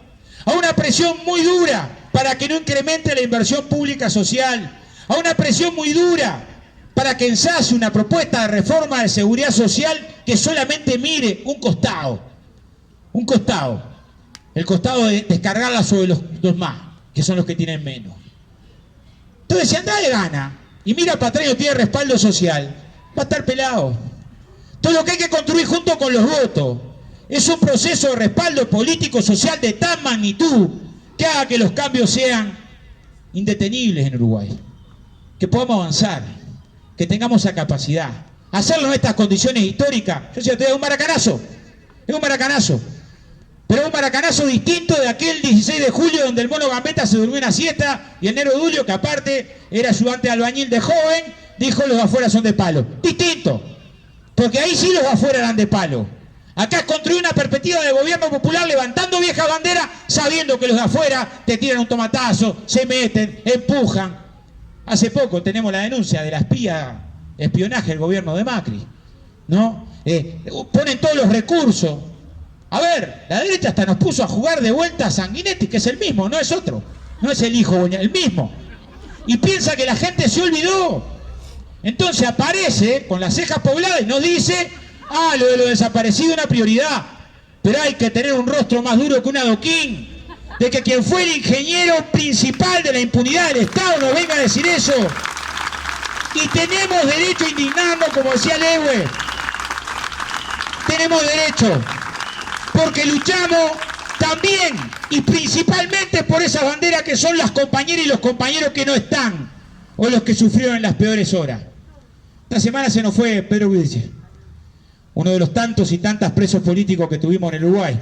A una presión muy dura para que no incremente la inversión pública social. A una presión muy dura para que ensaye una propuesta de reforma de seguridad social que solamente mire un costado. Un costado. El costado de descargarla sobre los más, que son los que tienen menos. Entonces, si Andrade gana y mira para atrás y no tiene respaldo social, va a estar pelado. Todo lo que hay que construir junto con los votos es un proceso de respaldo político social de tal magnitud que haga que los cambios sean indetenibles en Uruguay, que podamos avanzar, que tengamos esa capacidad. Hacerlo en estas condiciones históricas, yo sé, es un maracanazo, pero un maracanazo distinto de aquel 16 de julio donde el Mono Gambetta se durmió una siesta y el Nero Dulio, que aparte era ayudante de albañil de joven, dijo los de afuera son de palo. Distinto, porque ahí sí los de afuera eran de palo. Acá es construir una perspectiva de gobierno popular levantando viejas banderas, sabiendo que los de afuera te tiran un tomatazo, se meten, empujan. Hace poco tenemos la denuncia de la espionaje del gobierno de Macri, ¿no? Ponen todos los recursos. A ver, la derecha hasta nos puso a jugar de vuelta a Sanguinetti, que es el mismo, no es otro, no es el hijo, el mismo. Y piensa que la gente se olvidó. Entonces aparece con las cejas pobladas y nos dice, lo de los desaparecidos es una prioridad, pero hay que tener un rostro más duro que un adoquín, de que quien fue el ingeniero principal de la impunidad del Estado nos venga a decir eso. Y tenemos derecho a indignarnos, como decía Lewe. Tenemos derecho, porque luchamos también y principalmente por esas banderas que son las compañeras y los compañeros que no están, o los que sufrieron en las peores horas. Esta semana se nos fue Pedro Wilche, uno de los tantos y tantas presos políticos que tuvimos en el Uruguay.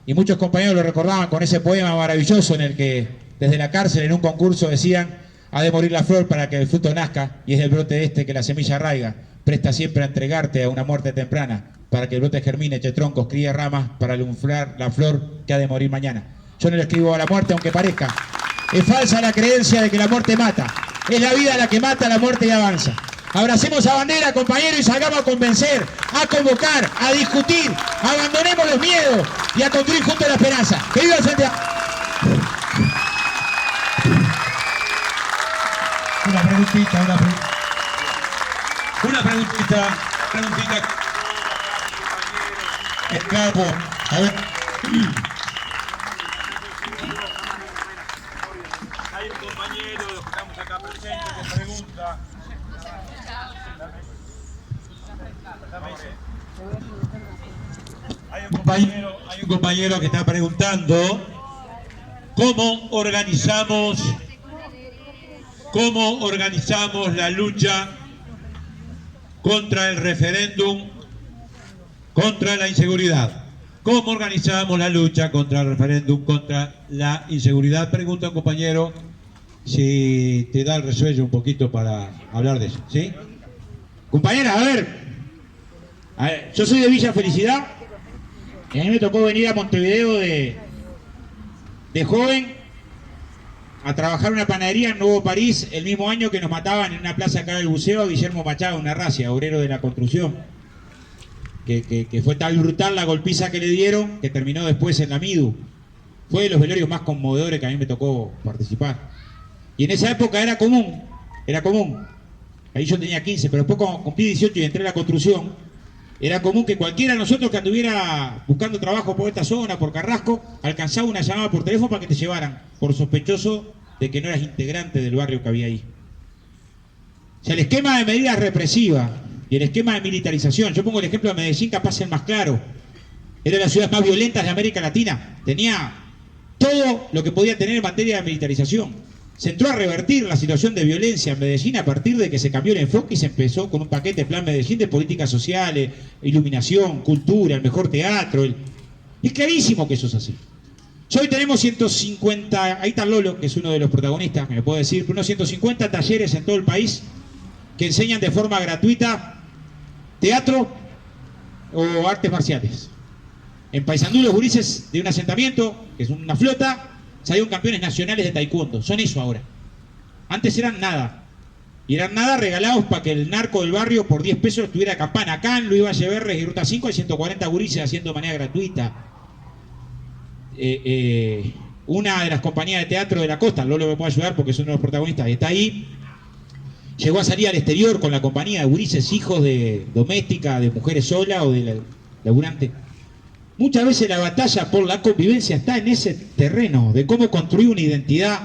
Y muchos compañeros lo recordaban con ese poema maravilloso en el que desde la cárcel en un concurso decían: ha de morir la flor para que el fruto nazca, y es del brote este que la semilla arraiga, presta siempre a entregarte a una muerte temprana, para que el brote germine, eche troncos, críe ramas, para alumbrar la flor que ha de morir mañana. Yo no le escribo a la muerte, aunque parezca. Es falsa la creencia de que la muerte mata. Es la vida la que mata, la muerte y avanza. Abracemos a bandera, compañeros, y salgamos a convencer, a convocar, a discutir. Abandonemos los miedos y a construir juntos la esperanza. ¡Que viva Santiago! Una preguntita. Capo, a ver. Hay un compañero de los que estamos acá presentes que pregunta. Hay un compañero que está preguntando cómo organizamos la lucha contra el referéndum, contra la inseguridad. ¿Cómo organizamos la lucha contra el referéndum, contra la inseguridad? Pregunta un compañero si te da el resuello un poquito para hablar de eso, ¿sí? Compañera, a ver, yo soy de Villa Felicidad y a mí me tocó venir a Montevideo de joven a trabajar en una panadería en Nuevo París el mismo año que nos mataban en una plaza acá del Buceo a Guillermo Machado, una racia, obrero de la construcción, que fue tan brutal la golpiza que le dieron que terminó después en la MIDU. Fue de los velorios más conmovedores que a mí me tocó participar. Y en esa época era común. Ahí yo tenía 15, pero después cuando cumplí 18 y entré a la construcción, era común que cualquiera de nosotros que anduviera buscando trabajo por esta zona, por Carrasco, alcanzaba una llamada por teléfono para que te llevaran, por sospechoso de que no eras integrante del barrio que había ahí. O sea, el esquema de medidas represivas y el esquema de militarización, yo pongo el ejemplo de Medellín, capaz el más claro, era de las ciudades más violentas de América Latina, tenía todo lo que podía tener en materia de militarización. Se entró a revertir la situación de violencia en Medellín a partir de que se cambió el enfoque y se empezó con un paquete Plan Medellín de políticas sociales, iluminación, cultura, el mejor teatro. Es clarísimo que eso es así. Hoy tenemos 150, ahí está Lolo, que es uno de los protagonistas, me lo puedo decir, unos 150 talleres en todo el país que enseñan de forma gratuita teatro o artes marciales. En Paysandú los gurises de un asentamiento, que es una flota, salieron campeones nacionales de taekwondo. Son eso ahora. Antes eran nada. Y eran nada regalados para que el narco del barrio por 10 pesos estuviera de campana. Acá en Luis Valleverres y Ruta 5 hay 140 gurises haciendo de manera gratuita. Una de las compañías de teatro de la costa, Lolo me puede ayudar porque es uno de los protagonistas, está ahí. Llegó a salir al exterior con la compañía de gurises, hijos de doméstica, de mujeres solas o de laburantes. Muchas veces la batalla por la convivencia está en ese terreno de cómo construir una identidad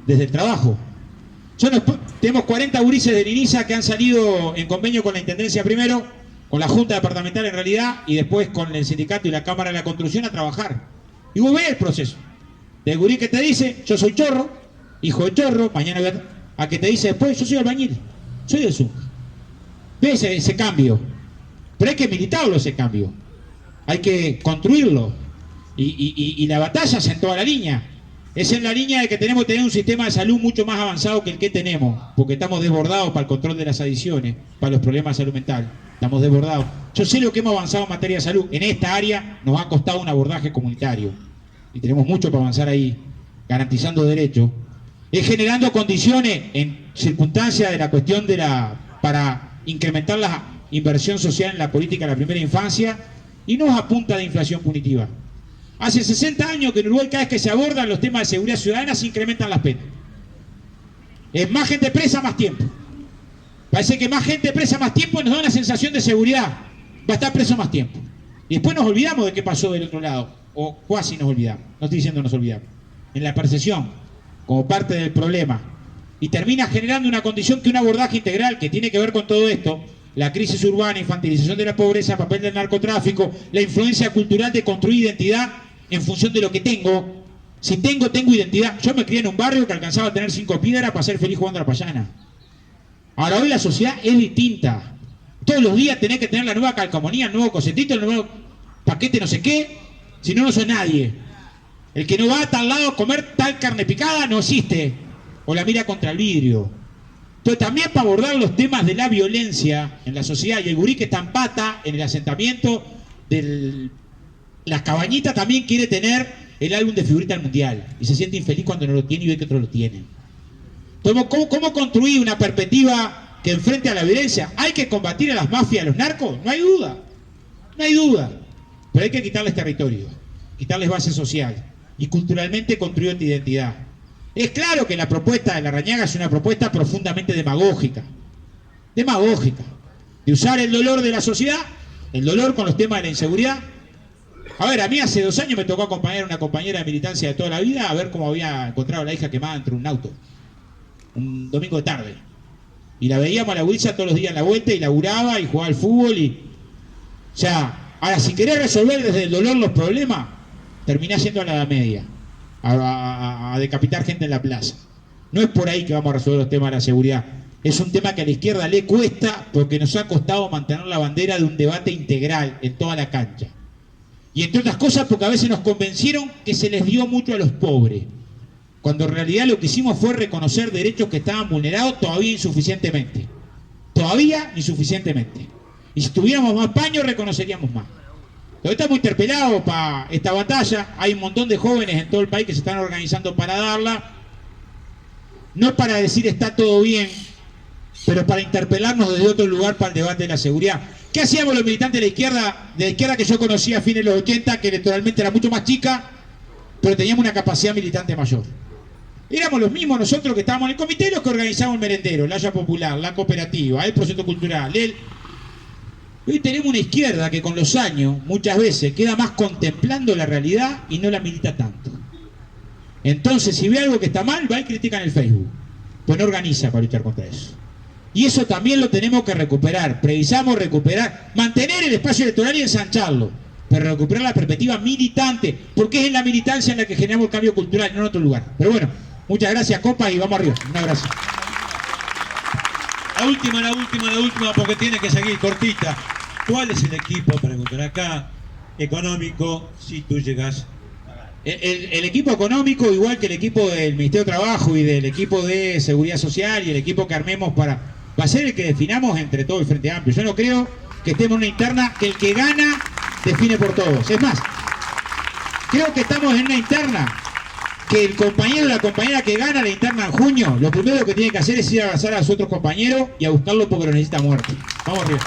desde el trabajo. Tenemos 40 gurises de Niniza que han salido en convenio con la Intendencia primero con la Junta Departamental en realidad, y después con el sindicato y la Cámara de la Construcción a trabajar. Y vos ves el proceso. Del gurí que te dice, yo soy chorro, hijo de chorro, mañana voy a que te dice después, yo soy albañil, soy del Zunca. Ves ese cambio. Pero hay que militarlo ese cambio. Hay que construirlo. Y la batalla es en toda la línea. Es en la línea de que tenemos que tener un sistema de salud mucho más avanzado que el que tenemos, porque estamos desbordados para el control de las adicciones, para los problemas de salud mental. Estamos desbordados. Yo sé lo que hemos avanzado en materia de salud. En esta área nos ha costado un abordaje comunitario. Y tenemos mucho para avanzar ahí, garantizando derechos. Es generando condiciones en circunstancias de la cuestión de para incrementar la inversión social en la política de la primera infancia y nos apunta de inflación punitiva. Hace 60 años que en Uruguay cada vez que se abordan los temas de seguridad ciudadana se incrementan las penas. Es más gente presa, más tiempo. Parece que más gente presa, más tiempo nos da una sensación de seguridad. Va a estar preso más tiempo. Y después nos olvidamos de qué pasó del otro lado. O casi nos olvidamos. No estoy diciendo nos olvidamos. En la percepción, como parte del problema. Y termina generando una condición que un abordaje integral que tiene que ver con todo esto, la crisis urbana, infantilización de la pobreza, papel del narcotráfico, la influencia cultural de construir identidad en función de lo que tengo. Si tengo identidad. Yo me crié en un barrio que alcanzaba a tener 5 piedras para ser feliz jugando a la payana. Ahora hoy la sociedad es distinta. Todos los días tenés que tener la nueva calcomanía, el nuevo cosetito, el nuevo paquete no sé qué. Si no, no sos nadie. El que no va a tal lado a comer tal carne picada no existe. O la mira contra el vidrio. Entonces también para abordar los temas de la violencia en la sociedad, y el gurí que está en pata en el asentamiento de las cabañitas también quiere tener el álbum de figurita del mundial y se siente infeliz cuando no lo tiene y ve que otros lo tienen. Entonces, ¿cómo construir una perspectiva que enfrente a la violencia? ¿Hay que combatir a las mafias, a los narcos? No hay duda, no hay duda, pero hay que quitarles territorio, quitarles base social y culturalmente construir otra identidad. Es claro que la propuesta de Larrañaga es una propuesta profundamente demagógica, de usar el dolor de la sociedad, el dolor con los temas de la inseguridad. A ver, a mí hace 2 años me tocó acompañar a una compañera de militancia de toda la vida a ver cómo había encontrado a la hija quemada entre un auto, un domingo de tarde. Y la veíamos a la gurisa todos los días en la vuelta y laburaba y jugaba al fútbol o sea, ahora si querés resolver desde el dolor los problemas, terminás yendo a la Edad Media. A decapitar gente en la plaza. No es por ahí que vamos a resolver los temas de la seguridad. Es un tema que a la izquierda le cuesta porque nos ha costado mantener la bandera de un debate integral en toda la cancha. Y entre otras cosas porque a veces nos convencieron que se les dio mucho a los pobres, cuando en realidad lo que hicimos fue reconocer derechos que estaban vulnerados todavía insuficientemente. Y si tuviéramos más paños reconoceríamos más. Pero estamos interpelados para esta batalla. Hay un montón de jóvenes en todo el país que se están organizando para darla. No para decir está todo bien, pero para interpelarnos desde otro lugar para el debate de la seguridad. ¿Qué hacíamos los militantes de la izquierda que yo conocía a fines de los 80, que electoralmente era mucho más chica, pero teníamos una capacidad militante mayor? Éramos los mismos nosotros que estábamos en el comité, los que organizábamos el merendero, la Olla Popular, la cooperativa, el proyecto cultural, Hoy tenemos una izquierda que con los años, muchas veces, queda más contemplando la realidad y no la milita tanto. Entonces, si ve algo que está mal, va y critica en el Facebook. Pues no organiza para luchar contra eso. Y eso también lo tenemos que recuperar. Precisamos recuperar, mantener el espacio electoral y ensancharlo, pero recuperar la perspectiva militante, porque es en la militancia en la que generamos el cambio cultural, no en otro lugar. Pero bueno, muchas gracias, compas, y vamos arriba. Un abrazo. La última, porque tiene que seguir cortita. ¿Cuál es el equipo, preguntar acá, económico, si tú llegas? El equipo económico, igual que el equipo del Ministerio de Trabajo y del equipo de Seguridad Social y el equipo que armemos va a ser el que definamos entre todo el Frente Amplio. Yo no creo que estemos en una interna que el que gana define por todos. Es más, creo que estamos en una interna que el compañero o la compañera que gana la interna en junio, lo primero que tiene que hacer es ir a abrazar a sus otros compañeros y a buscarlo porque lo necesita muerto. Vamos arriba.